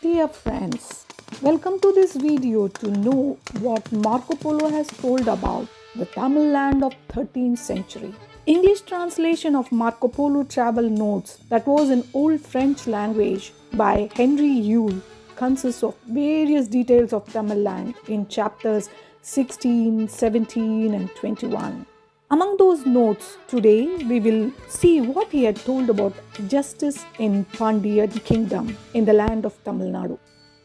Dear friends, welcome to this video to know what Marco Polo has told about the Tamil land of 13th century. English translation of Marco Polo travel notes that was in Old French language by Henry Yule consists of various details of Tamil land in chapters 16, 17 and 21. Among those notes, today we will see what he had told about justice in Pandya kingdom in the land of Tamil Nadu.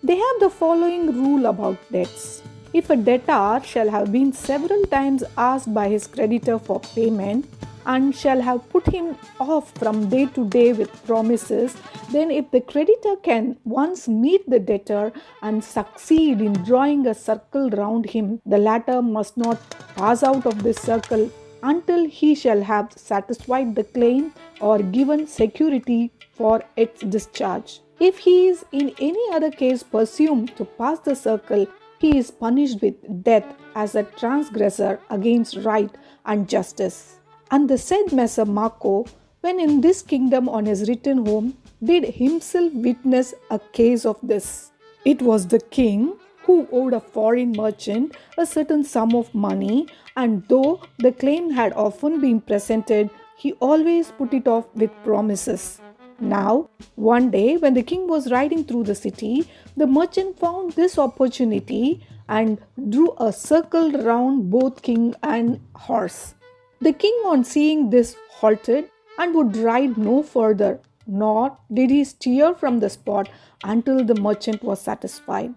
They have the following rule about debts. If a debtor shall have been several times asked by his creditor for payment and shall have put him off from day to day with promises, then if the creditor can once meet the debtor and succeed in drawing a circle round him, the latter must not pass out of this circle until he shall have satisfied the claim or given security for its discharge. If he is in any other case presumed to pass the circle, he is punished with death as a transgressor against right and justice. And the said Messer Marco, when in this kingdom on his return home, did himself witness a case of this. It was the king who owed a foreign merchant a certain sum of money, and though the claim had often been presented, he always put it off with promises. Now, one day when the king was riding through the city, the merchant found this opportunity and drew a circle round both king and horse. The king, on seeing this, halted and would ride no further, nor did he stir from the spot until the merchant was satisfied.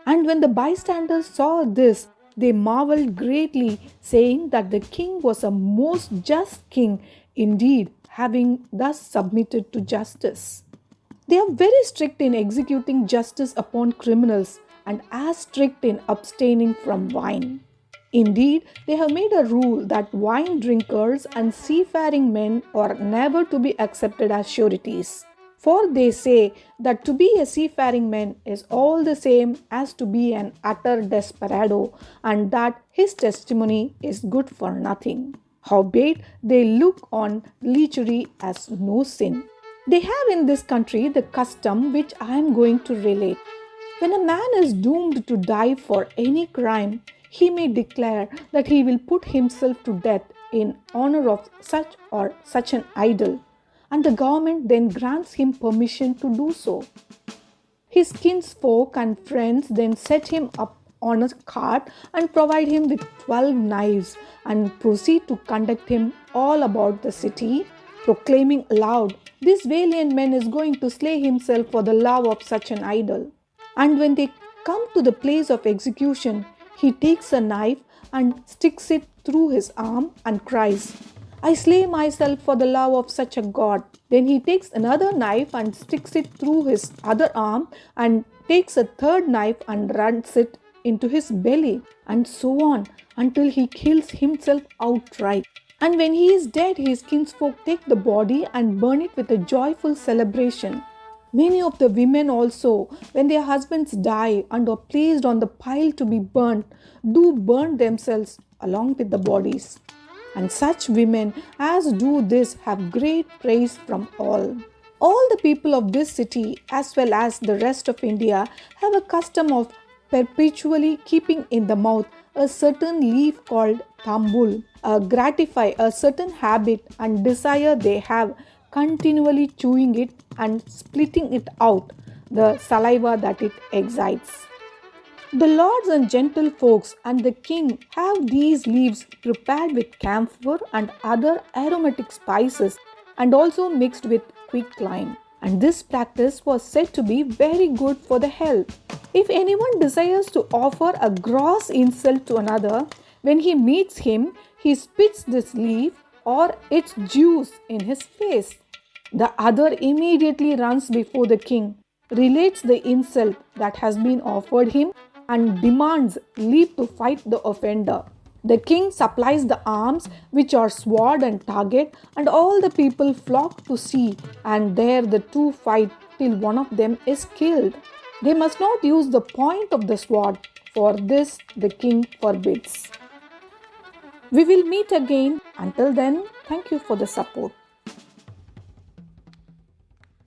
And when the bystanders saw this, they marveled greatly, saying that the king was a most just king indeed, having thus submitted to justice. They are very strict in executing justice upon criminals and as strict in abstaining from wine. Indeed, they have made a rule that wine drinkers and seafaring men are never to be accepted as sureties. For they say that to be a seafaring man is all the same as to be an utter desperado, and that his testimony is good for nothing. Howbeit, they look on lechery as no sin. They have in this country the custom which I am going to relate. When a man is doomed to die for any crime, he may declare that he will put himself to death in honor of such or such an idol, and the government then grants him permission to do so. His kinsfolk and friends then set him up on a cart and provide him with 12 knives and proceed to conduct him all about the city, proclaiming aloud, "This valiant man is going to slay himself for the love of such an idol." And when they come to the place of execution, he takes a knife and sticks it through his arm and cries, "I slay myself for the love of such a god." Then he takes another knife and sticks it through his other arm and takes a third knife and runs it into his belly, and so on until he kills himself outright. And when he is dead, his kinsfolk take the body and burn it with a joyful celebration. Many of the women also, when their husbands die and are placed on the pile to be burnt, do burn themselves along with the bodies. And such women as do this have great praise from all. All the people of this city as well as the rest of India have a custom of perpetually keeping in the mouth a certain leaf called tambul, gratify a certain habit and desire they have, continually chewing it and splitting it out, the saliva that it excites. The lords and gentlefolks and the king have these leaves prepared with camphor and other aromatic spices and also mixed with quicklime. And this practice was said to be very good for the health. If anyone desires to offer a gross insult to another, when he meets him, he spits this leaf or its juice in his face. The other immediately runs before the king, relates the insult that has been offered him, and demands leave to fight the offender. The king supplies the arms, which are sword and target, and all the people flock to see, and there the two fight till one of them is killed. They must not use the point of the sword, for this the king forbids. We will meet again. Until then, thank you for the support.